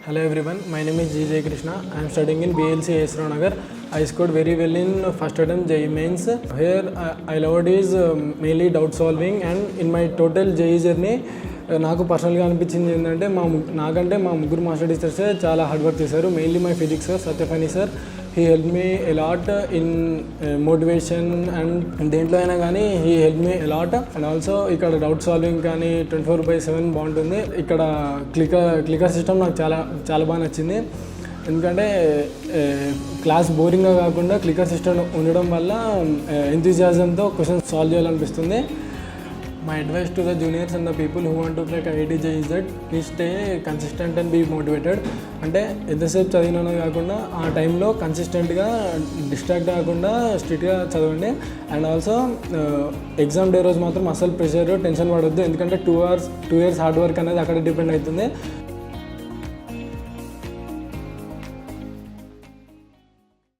Hello everyone, my name is G. J. Krishna. I am studying in BLC Esro Nagar. I scored very well in first attempt JEE mains. Here I loved is mainly doubt solving, and in my total JEE journey నాకు పర్సనల్గా అనిపించింది ఏంటంటే నాకంటే మా ముగ్గురు master teachers చాలా hard work చేశారు. Mainly my physics sir Satyaphani sir, he help me a lot in motivation and దేంట్లో అయినా కానీ he help me a lot. And also ఇక్కడ డౌట్ సాల్వింగ్ కానీ 24/7 బాగుంటుంది. ఇక్కడ క్లికర్ సిస్టమ్ నాకు చాలా బాగా నచ్చింది. ఎందుకంటే క్లాస్ బోరింగ్గా కాకుండా క్లికర్ సిస్టమ్ ఉండడం వల్ల ఎంతూజియాజంతో క్వశ్చన్స్ సాల్వ్ చేయాలనిపిస్తుంది. My advice to the juniors and the people who want to crack IIT JEE is that please stay consistent and be motivated. అంటే ఎంతసేపు చదివినా కాకుండా ఆ టైంలో కన్సిస్టెంట్గా డిస్ట్రాక్ట్ కాకుండా స్ట్రిక్ట్గా చదవండి. అండ్ ఆల్సో ఎగ్జామ్ డే రోజు మాత్రం అసలు ప్రెషర్ టెన్షన్ పడొద్దు. ఎందుకంటే 2 years హార్డ్ వర్క్ అనేది అక్కడ డిపెండ్ అవుతుంది.